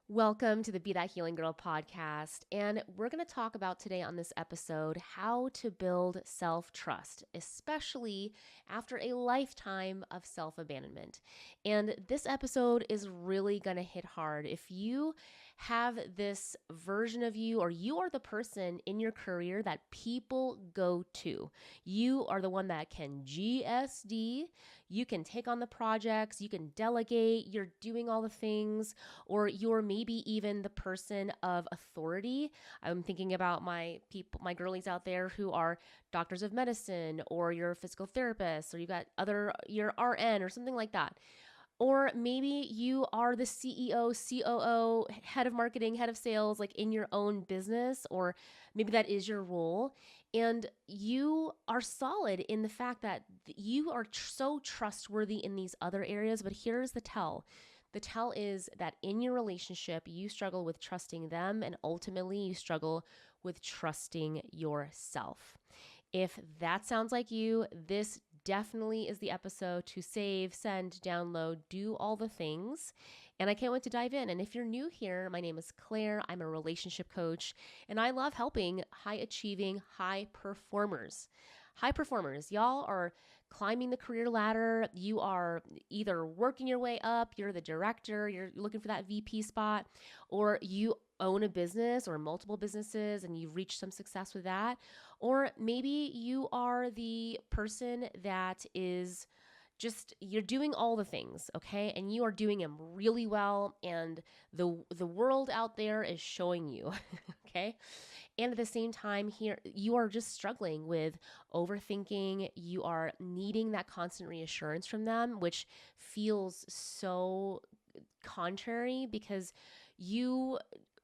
Welcome to the Be That Healing Girl podcast. And we're going to talk about today on this episode how to build self trust, especially after a lifetime of self abandonment. And this episode is really going to hit hard. If you have this version of you, or you are the person in your career that people go to, you are the one that can GSD, you can take on the projects, you can delegate, you're doing all the things, or you're maybe even the person of authority. I'm thinking about my people, my girlies out there who are doctors of medicine, or you're a physical therapist, or you're RN or something like that. Or maybe you are the CEO, COO, head of marketing, head of sales, like in your own business, or maybe that is your role. And you are solid in the fact that you are so trustworthy in these other areas. But here's the tell. The tell is that in your relationship, you struggle with trusting them, and ultimately you struggle with trusting yourself. If that sounds like you, this definitely is the episode to save, send, download, do all the things. And I can't wait to dive in. And if you're new here, my name is Claire. I'm a relationship coach, and I love helping high achieving, high performers. High performers, y'all are climbing the career ladder. You are either working your way up, you're the director, you're looking for that VP spot, or you own a business or multiple businesses and you've reached some success with that. Or maybe you are the person that is you're doing all the things, okay? And you are doing them really well, and the world out there is showing you, okay? And at the same time, here you are just struggling with overthinking. You are needing that constant reassurance from them, which feels so contrary because you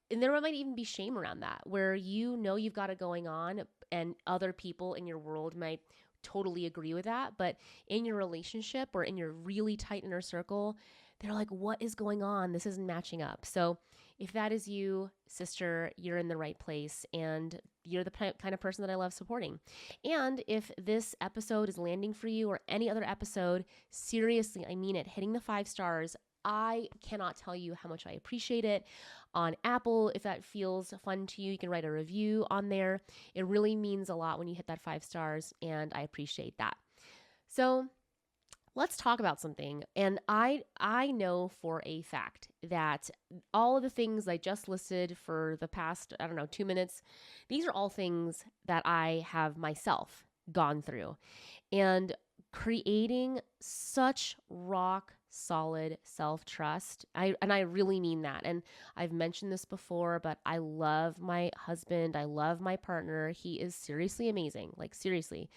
and there might even be shame around that, where you know you've got it going on and other people in your world might totally agree with that. But in your relationship or in your really tight inner circle, they're like, what is going on? This isn't matching up. So if that is you, sister, you're in the right place, and you're the kind of person that I love supporting. And if this episode is landing for you, or any other episode, seriously, I mean it, hitting the 5 stars, I cannot tell you how much I appreciate it. On Apple, if that feels fun to you, you can write a review on there. It really means a lot when you hit that 5 stars, and I appreciate that. So let's talk about something. And I know for a fact that all of the things I just listed for the past, 2 minutes, these are all things that I have myself gone through. And creating such rock solid self-trust. And I really mean that. And I've mentioned this before, but I love my husband. I love my partner. He is seriously amazing. Like seriously.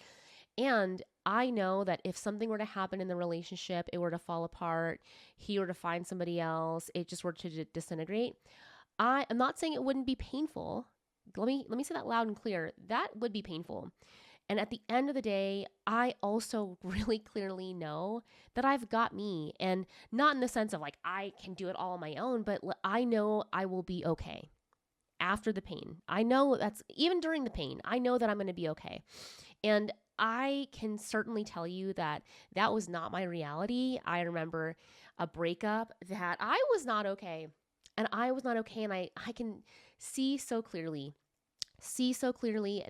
And I know that if something were to happen in the relationship, it were to fall apart, he were to find somebody else, it just were to disintegrate, I'm not saying it wouldn't be painful. Let me say that loud and clear. That would be painful. And at the end of the day, I also really clearly know that I've got me, and not in the sense of like I can do it all on my own, but I know I will be okay after the pain. I know that's even during the pain, I know that I'm going to be okay. And I can certainly tell you that that was not my reality. I remember a breakup that I was not okay. And I was not okay. And I can see so clearly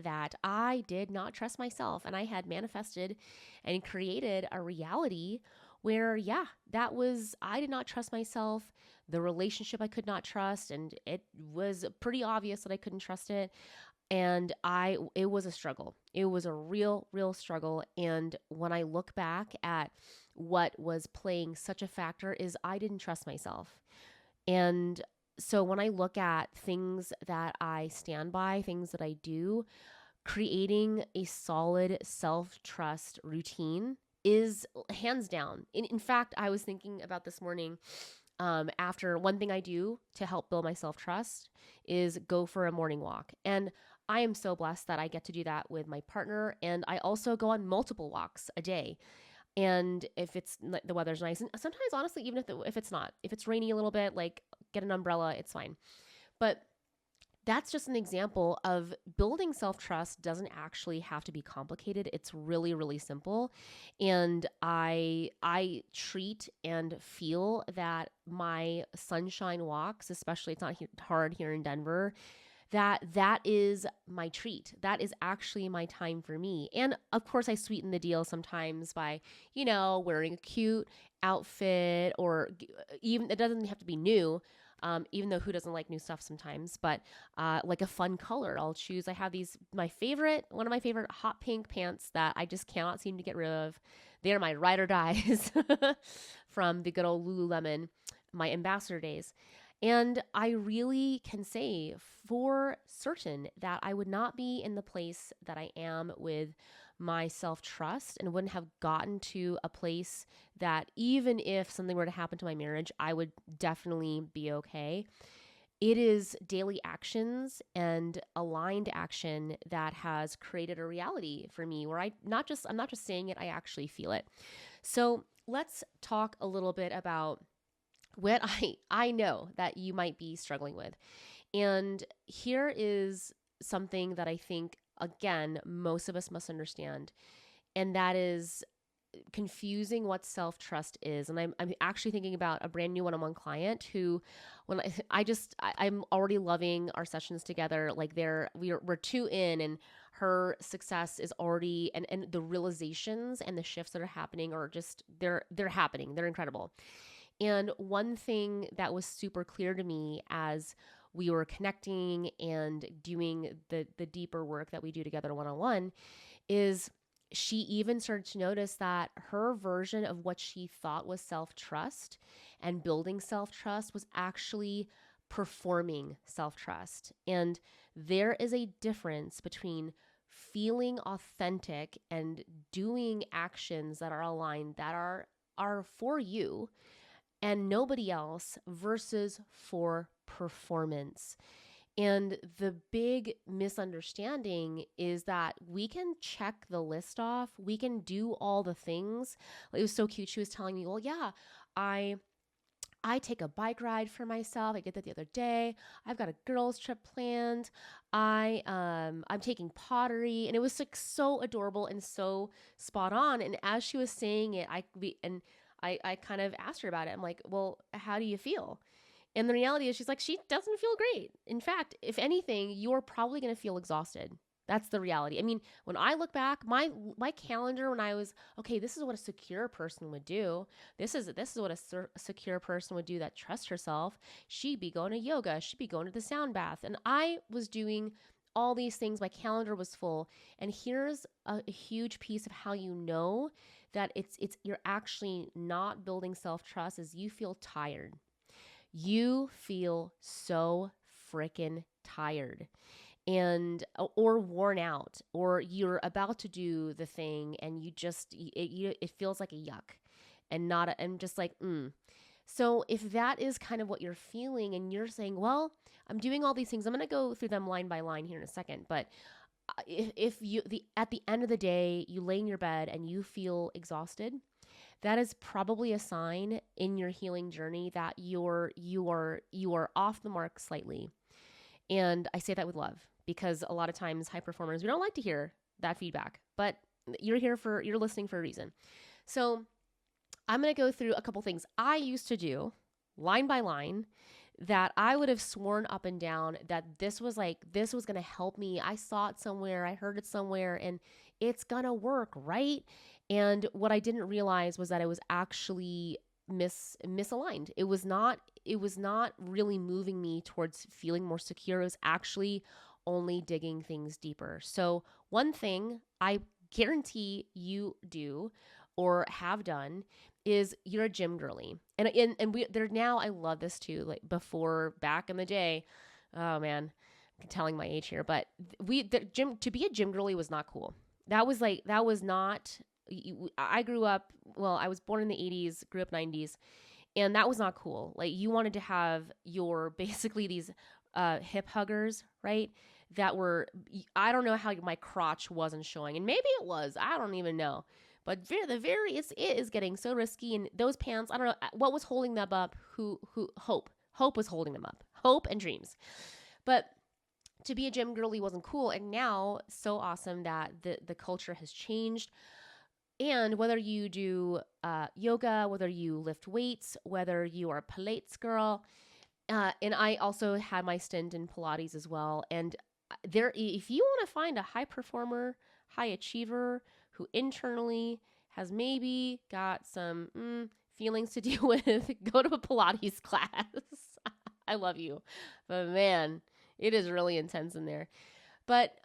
that I did not trust myself, and I had manifested and created a reality where, yeah, I did not trust myself. The relationship I could not trust, and it was pretty obvious that I couldn't trust it. And it was a struggle. It was a real struggle. And when I look back at what was playing such a factor is I didn't trust myself. And so when I look at things that I stand by, things that I do, creating a solid self-trust routine is hands down. In fact, I was thinking about this morning, after one thing I do to help build my self-trust is go for a morning walk. And I am so blessed that I get to do that with my partner. And I also go on multiple walks a day. And if the weather's nice, and sometimes honestly, even if it's not, if it's rainy a little bit, like get an umbrella, it's fine. But that's just an example of building self-trust doesn't actually have to be complicated. It's really, really simple. And I treat and feel that my sunshine walks, especially it's not hard here in Denver, that is my treat. That is actually my time for me. And of course I sweeten the deal sometimes by, wearing a cute outfit, or even it doesn't have to be new. Even though who doesn't like new stuff sometimes, but like a fun color I'll choose. I have one of my favorite hot pink pants that I just cannot seem to get rid of. They're my ride or dies from the good old Lululemon, my ambassador days. And I really can say for certain that I would not be in the place that I am with my self trust, and wouldn't have gotten to a place that even if something were to happen to my marriage, I would definitely be okay. It is daily actions and aligned action that has created a reality for me where I'm not just saying it, I actually feel it. So let's talk a little bit about what I know that you might be struggling with. And here is something that I think, again, most of us must understand, and that is confusing what self-trust is. And I'm actually thinking about a brand new one-on-one client who, when I'm already loving our sessions together. Like we're two in, and her success is already, and the realizations and the shifts that are happening are just, they're happening. They're incredible. And one thing that was super clear to me as we were connecting and doing the deeper work that we do together one-on-one is she even started to notice that her version of what she thought was self-trust and building self-trust was actually performing self-trust. And there is a difference between feeling authentic and doing actions that are aligned, that are for you and nobody else, versus for performance. And the big misunderstanding is that we can check the list off. We can do all the things. It was so cute. She was telling me, well, yeah, I take a bike ride for myself. I did that the other day. I've got a girls trip planned. I'm taking pottery, and it was like so adorable and so spot on. And as she was saying it, I kind of asked her about it. I'm like, well, how do you feel? And the reality is, she's like, she doesn't feel great. In fact, if anything, you're probably going to feel exhausted. That's the reality. I mean, when I look back, my calendar, when I was, okay, this is what a secure person would do. This is what a secure person would do that trusts herself. She'd be going to yoga. She'd be going to the sound bath. And I was doing all these things. My calendar was full. And here's a huge piece of how you know that you're actually not building self-trust is you feel tired. You feel so freaking tired or worn out, or you're about to do the thing and it feels like a yuck and just like, So if that is kind of what you're feeling and you're saying, well, I'm doing all these things, I'm going to go through them line by line here in a second. But if at the end of the day, you lay in your bed and you feel exhausted, that is probably a sign in your healing journey that you are off the mark slightly. And I say that with love, because a lot of times high performers, we don't like to hear that feedback, but you're listening for a reason. So I'm going to go through a couple things I used to do line by line that I would have sworn up and down that this was going to help me. I saw it somewhere, I heard it somewhere, and it's going to work, right? And what I didn't realize was that it was actually misaligned. It was not really moving me towards feeling more secure. It was actually only digging things deeper. So one thing I guarantee you do or have done is you're a gym girlie. And we there now, I love this too. Like before, back in the day, oh man, I'm telling my age here, but to be a gym girlie was not cool. That was not, I grew up, well, I was born in the 80s, grew up 90s, and that was not cool. Like you wanted to have your basically these hip huggers, right? That were, I don't know how my crotch wasn't showing, and maybe it was, I don't even know. But it is getting so risky, and those pants, I don't know what was holding them up. Hope was holding them up. Hope and dreams. But to be a gym girly wasn't cool. And now, so awesome that the culture has changed. And whether you do yoga, whether you lift weights, whether you are a Pilates girl, and I also had my stint in Pilates as well. And there, if you want to find a high performer, high achiever who internally has maybe got some feelings to deal with, go to a Pilates class. I love you, but man, it is really intense in there. But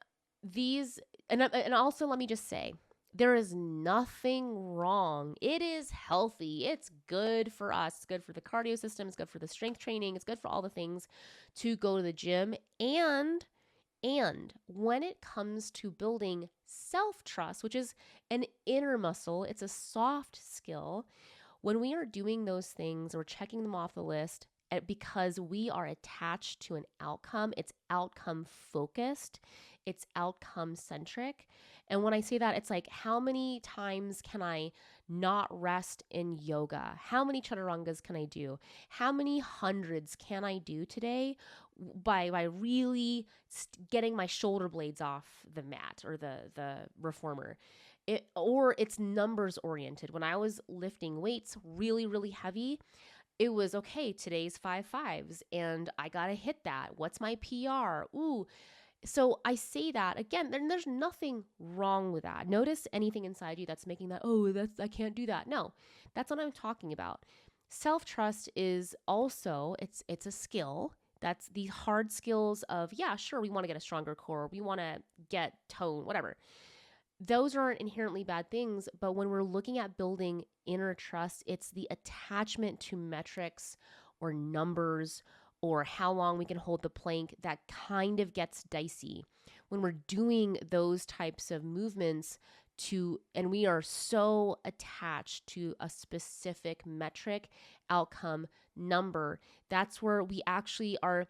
these, and also let me just say, there is nothing wrong. It is healthy. It's good for us. It's good for the cardio system. It's good for the strength training. It's good for all the things to go to the gym. And when it comes to building self-trust, which is an inner muscle, it's a soft skill. When we are doing those things or checking them off the list, because we are attached to an outcome, it's outcome focused, it's outcome centric. And when I say that, it's like, how many times can I not rest in yoga? How many chaturangas can I do? How many hundreds can I do today by really getting my shoulder blades off the mat or the reformer? Or it's numbers oriented. When I was lifting weights really, really heavy, it was okay, today's 5 5s and I got to hit that. What's my PR? Ooh. So I say that again, there's nothing wrong with that. Notice anything inside you that's making that, oh, I can't do that. No, that's what I'm talking about. Self-trust is also, it's a skill. That's the hard skills of, yeah, sure, we want to get a stronger core. We want to get tone, whatever. Those aren't inherently bad things, but when we're looking at building inner trust, it's the attachment to metrics or numbers or how long we can hold the plank that kind of gets dicey. When we're doing those types of movements and we are so attached to a specific metric, outcome, number, that's where we actually are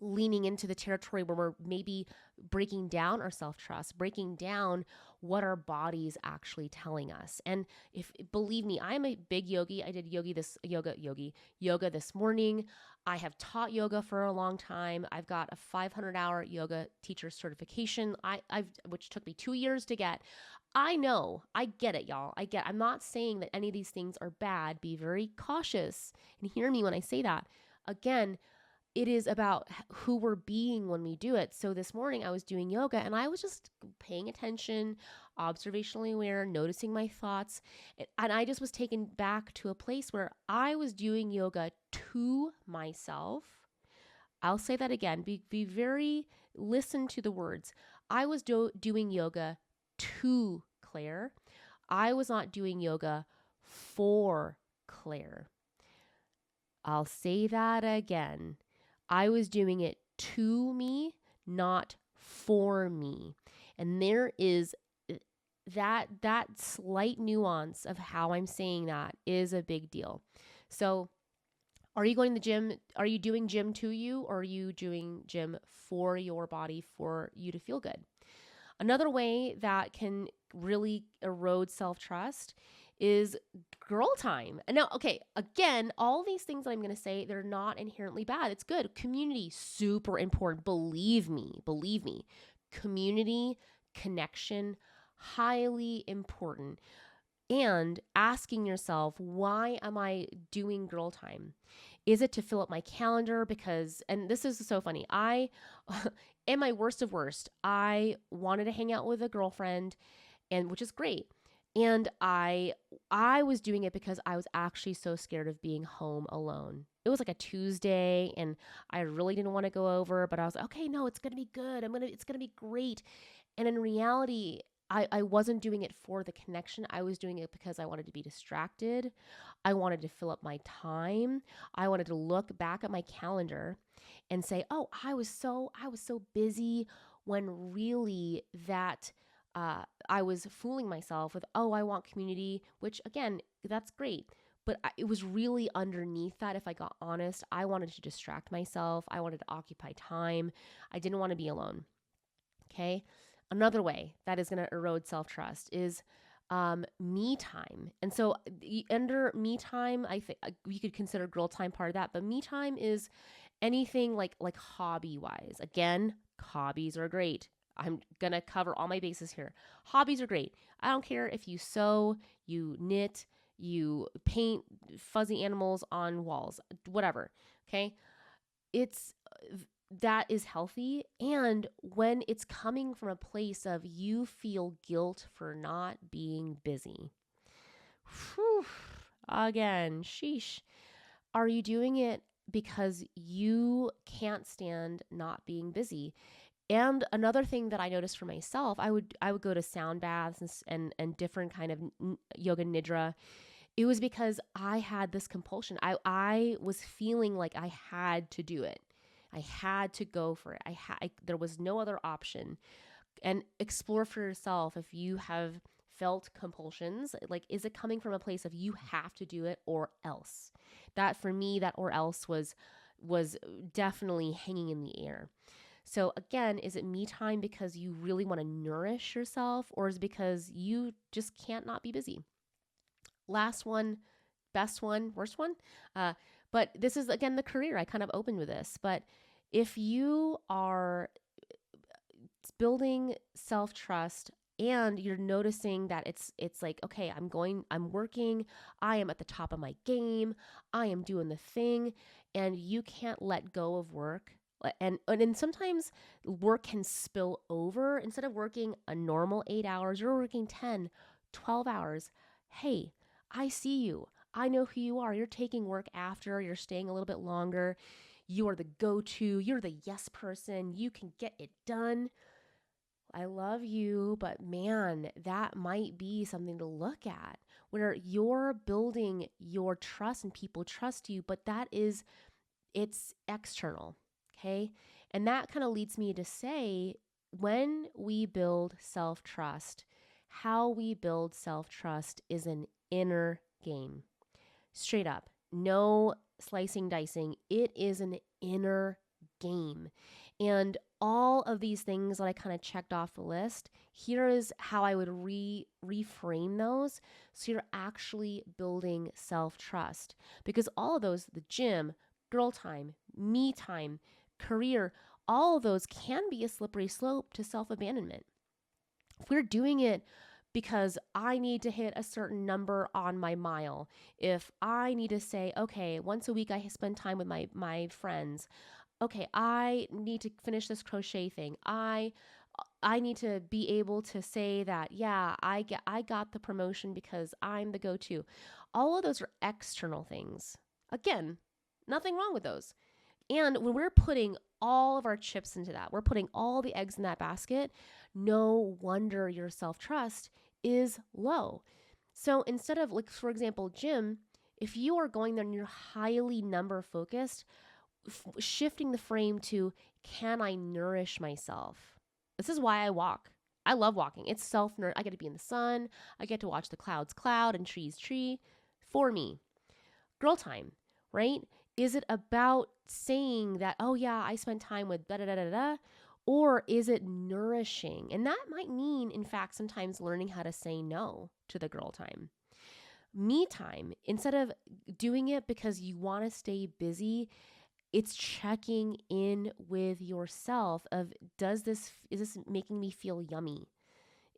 leaning into the territory where we're maybe breaking down our self-trust, breaking down what our body's actually telling us. And if believe me, I'm a big yogi. I did yoga this morning. I have taught yoga for a long time. I've got a 500-hour yoga teacher certification. Which took me 2 years to get. I know, I get it, y'all. I'm not saying that any of these things are bad. Be very cautious and hear me when I say that. Again, it is about who we're being when we do it. So this morning I was doing yoga and I was just paying attention, observationally aware, noticing my thoughts. And I just was taken back to a place where I was doing yoga to myself. I'll say that again. Be very, listen to the words. I was doing yoga to Claire. I was not doing yoga for Claire. I'll say that again. I was doing it to me, not for me. And there is that slight nuance of how I'm saying that is a big deal. So are you going to the gym? Are you doing gym to you, or are you doing gym for your body, for you to feel good? Another way that can really erode self-trust is girl time. And now, okay, again, all these things that I'm going to say, they're not inherently bad. It's good. Community, super important. Believe me. Community, connection, highly important. And asking yourself, why am I doing girl time? Is it to fill up my calendar? Because, and this is so funny, in my worst of worst, I wanted to hang out with a girlfriend, and which is great. And I was doing it because I was actually so scared of being home alone. It was like a Tuesday and I really didn't want to go over, but I was like, okay, no, it's going to be good. It's going to be great. And in reality, I wasn't doing it for the connection. I was doing it because I wanted to be distracted. I wanted to fill up my time. I wanted to look back at my calendar and say, oh, I was so busy, when really that I was fooling myself with, oh, I want community, which again, that's great. But it was really underneath that, if I got honest, I wanted to distract myself. I wanted to occupy time. I didn't want to be alone. Okay. Another way that is going to erode self-trust is me time. And so under me time, I think you could consider girl time part of that, but me time is anything like hobby wise. Again, Hobbies are great. I'm going to cover all my bases here. Hobbies are great. I don't care if you sew, you knit, you paint fuzzy animals on walls, whatever. Okay. It's that is healthy. And when it's coming from a place of you feel guilt for not being busy, whew, again, sheesh. Are you doing it because you can't stand not being busy? And another thing that I noticed for myself, I would go to sound baths and different kind of yoga nidra. It was because I had this compulsion. I was feeling like I had to do it. I had to go for it. There was no other option. And explore for yourself if you have felt compulsions. Like, is it coming from a place of you have to do it or else? That for me, that or else was definitely hanging in the air. So again, is it me time because you really want to nourish yourself, or is it because you just can't not be busy? Last one, best one, worst one. But this is again the career. I kind of opened with this, but if you are building self-trust and you're noticing that it's like, okay, I'm working, I am at the top of my game, I am doing the thing, and you can't let go of work. And sometimes work can spill over. Instead of working a normal 8 hours, you're working 10, 12 hours. Hey, I see you. I know who you are. You're taking work after, you're staying a little bit longer. You are the go-to, you're the yes person, you can get it done. I love you, but man, that might be something to look at where you're building your trust and people trust you, but it's external. Okay. And that kind of leads me to say, when we build self trust, how we build self trust is an inner game. Straight up, no slicing, dicing. It is an inner game. And all of these things that I kind of checked off the list, here is how I would reframe those. So you're actually building self-trust, because all of those, the gym, girl time, me time, career, all of those can be a slippery slope to self-abandonment. If we're doing it because I need to hit a certain number on my mile, if I need to say, okay, once a week I spend time with my friends, okay, I need to finish this crochet thing. I need to be able to say that, yeah, I got the promotion because I'm the go-to. All of those are external things. Again, nothing wrong with those. And when we're putting all of our chips into that, we're putting all the eggs in that basket, no wonder your self-trust is low. So instead of, like, for example, gym, if you are going there and you're highly number focused, shifting the frame to, can I nourish myself? This is why I walk. I love walking. It's self-nourish. I get to be in the sun. I get to watch the clouds cloud and trees tree for me. Girl time, right? Is it about saying that, oh yeah, I spent time with da da da da da? Or is it nourishing? And that might mean, in fact, sometimes learning how to say no to the girl time. Me time, instead of doing it because you want to stay busy, it's checking in with yourself of, is this making me feel yummy?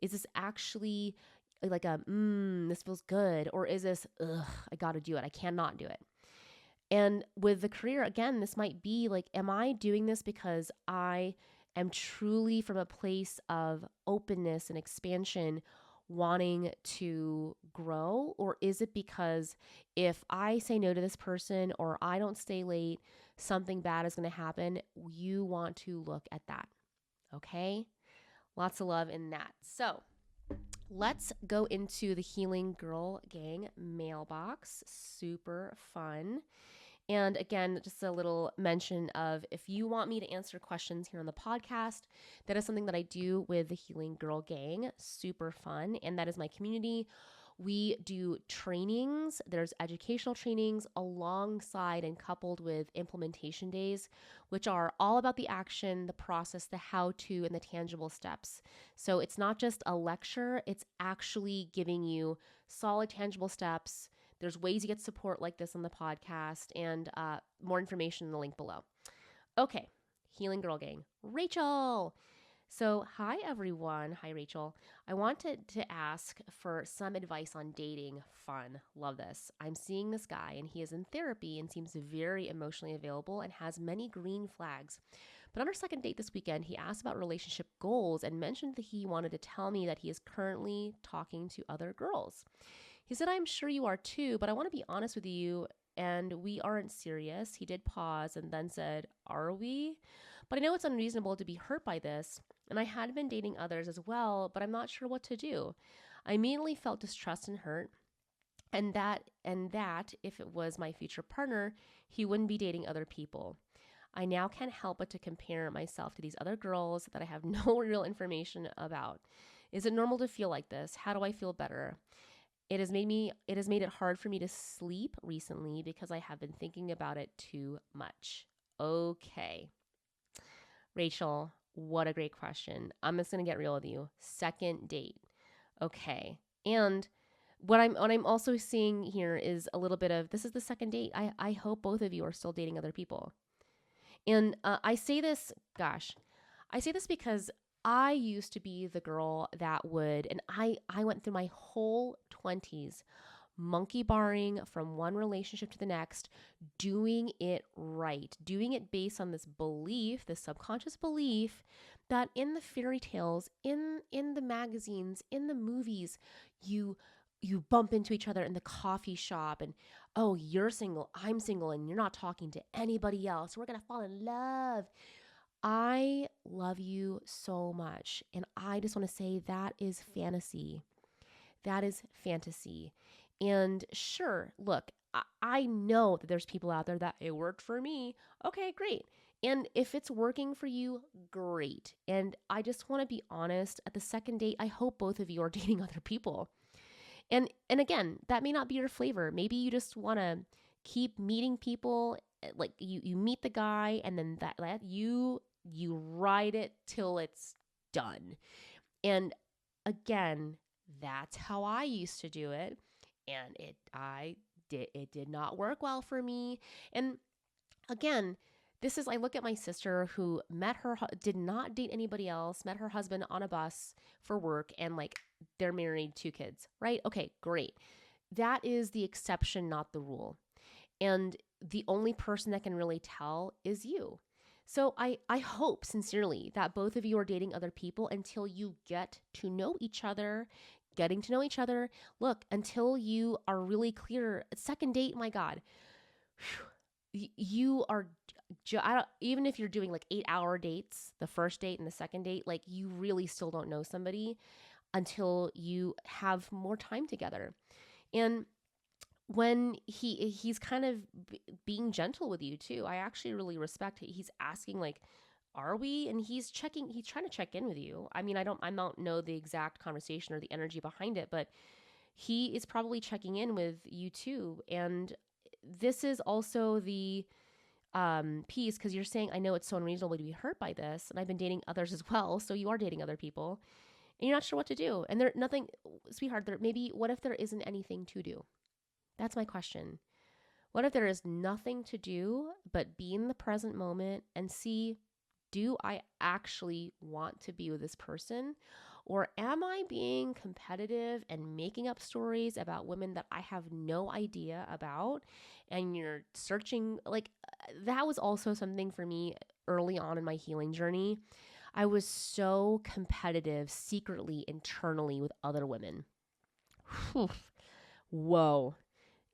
Is this actually like this feels good? Or is this, I got to do it. I cannot do it. And with the career, again, this might be like, am I doing this because I am truly from a place of openness and expansion, wanting to grow? Or is it because if I say no to this person or I don't stay late, something bad is going to happen? You want to look at that. Okay? Lots of love in that. So let's go into the Healing Girl Gang mailbox. Super fun. And again, just a little mention of, if you want me to answer questions here on the podcast, that is something that I do with the Healing Girl Gang. Super fun. And that is my community. We do trainings. There's educational trainings alongside and coupled with implementation days, which are all about the action, the process, the how-to, and the tangible steps. So it's not just a lecture, it's actually giving you solid, tangible steps. There's ways you get support like this on the podcast, and more information in the link below. Okay, Healing Girl Gang, Rachel. So, hi everyone. Hi, Rachel. I wanted to ask for some advice on dating. Fun. Love this. I'm seeing this guy and he is in therapy and seems very emotionally available and has many green flags. But on our second date this weekend, he asked about relationship goals and mentioned that he wanted to tell me that he is currently talking to other girls. He said, I'm sure you are too, but I want to be honest with you. And we aren't serious. He did pause and then said, are we? But I know it's unreasonable to be hurt by this. And I had been dating others as well, but I'm not sure what to do. I immediately felt distrust and hurt. And that if it was my future partner, he wouldn't be dating other people. I now can't help but to compare myself to these other girls that I have no real information about. Is it normal to feel like this? How do I feel better? It has made it hard for me to sleep recently because I have been thinking about it too much. Okay. Rachel, what a great question. I'm just going to get real with you. Second date. Okay. And what I'm also seeing here is a little bit of this is the second date. I hope both of you are still dating other people. And I say this, I say this because I used to be the girl that would, and I went through my whole 20s monkey barring from one relationship to the next, doing it right, doing it based on this belief, this subconscious belief that in the fairy tales, in the magazines, in the movies, you you bump into each other in the coffee shop and oh, you're single, I'm single, and you're not talking to anybody else. We're going to fall in love. I love you so much. And I just want to say that is fantasy. That is fantasy. And sure, look, I know that there's people out there that it worked for me. Okay, great. And if it's working for you, great. And I just want to be honest, at the second date, I hope both of you are dating other people. And again, that may not be your flavor. Maybe you just want to keep meeting people, like you meet the guy and then that you ride it till it's done. And again, that's how I used to do it, and it did not work well for me. And again, this is I look at my sister who did not date anybody else, met her husband on a bus for work, and like they're married, 2 kids, right? Okay, great. That is the exception, not the rule. And the only person that can really tell is you. So I hope sincerely that both of you are dating other people until you get to know each other, getting to know each other. Look, until you are really clear. Second date, my God, you are, even if you're doing like 8-hour dates, the first date and the second date, like you really still don't know somebody until you have more time together. And when he's kind of being gentle with you too. I actually really respect it. He's asking like, are we? And he's trying to check in with you. I mean, I don't know the exact conversation or the energy behind it, but he is probably checking in with you too. And this is also the piece because you're saying, I know it's so unreasonable to be hurt by this. And I've been dating others as well. So you are dating other people and you're not sure what to do. And sweetheart, what if there isn't anything to do? That's my question. What if there is nothing to do but be in the present moment and see, do I actually want to be with this person? Or am I being competitive and making up stories about women that I have no idea about? And you're searching, like, that was also something for me early on in my healing journey. I was so competitive secretly, internally with other women. Whoa.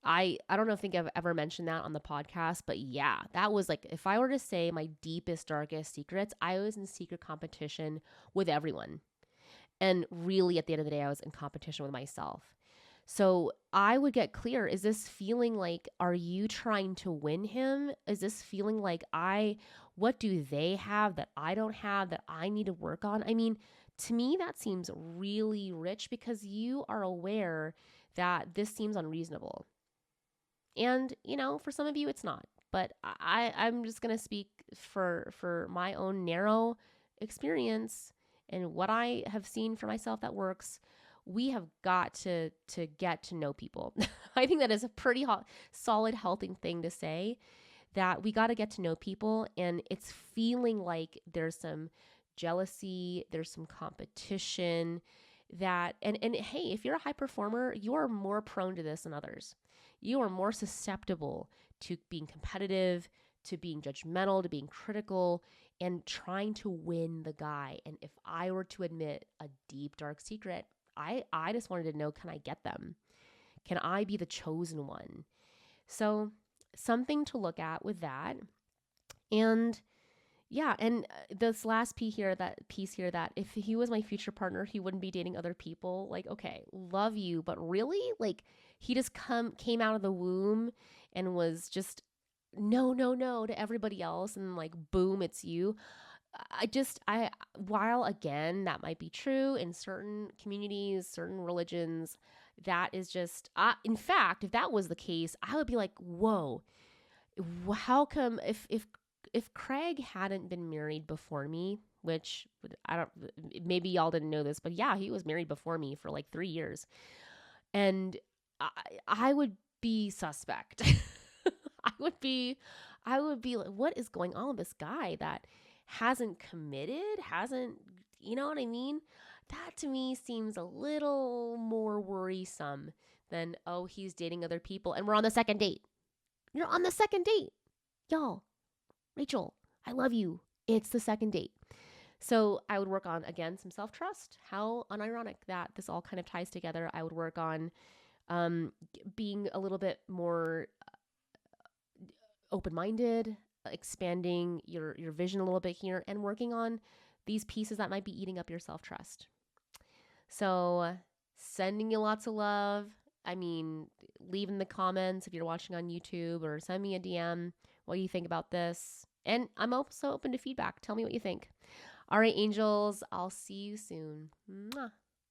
I don't know if I've ever mentioned that on the podcast, but yeah, that was like, if I were to say my deepest, darkest secrets, I was in secret competition with everyone. And really at the end of the day, I was in competition with myself. So I would get clear. Is this feeling like, are you trying to win him? Is this feeling like what do they have that I don't have that I need to work on? I mean, to me, that seems really rich because you are aware that this seems unreasonable. And, for some of you, it's not. But I'm just going to speak for my own narrow experience and what I have seen for myself that works. We have got to get to know people. I think that is a pretty solid, healthy thing to say, that we got to get to know people, and it's feeling like there's some jealousy, there's some competition that, and hey, if you're a high performer, you are more prone to this than others. You are more susceptible to being competitive, to being judgmental, to being critical, and trying to win the guy. And if I were to admit a deep, dark secret, I just wanted to know, can I get them? Can I be the chosen one? So, something to look at with that. And yeah, and this last piece here that if he was my future partner, he wouldn't be dating other people. Like, okay, love you, but really, like, he just came out of the womb and was just no, no, no to everybody else, and like, boom, it's you. While again, that might be true in certain communities, certain religions, that is just, in fact, if that was the case, I would be like, whoa, how come if Craig hadn't been married before me, which I don't, maybe y'all didn't know this, but yeah, he was married before me for like 3 years, and I, I would be suspect. I would be, I would be like, what is going on with this guy that hasn't committed, hasn't, you know what I mean? That to me seems a little more worrisome than, oh, he's dating other people and we're on the second date. You're on the second date. Y'all, Rachel, I love you. It's the second date. So I would work on, again, some self-trust. How unironic that this all kind of ties together. I would work on being a little bit more open-minded, expanding your vision a little bit here, and working on these pieces that might be eating up your self-trust. So sending you lots of love. I mean, leave in the comments if you're watching on YouTube, or send me a DM what you think about this. And I'm also open to feedback. Tell me what you think. All right, angels, I'll see you soon. Mwah.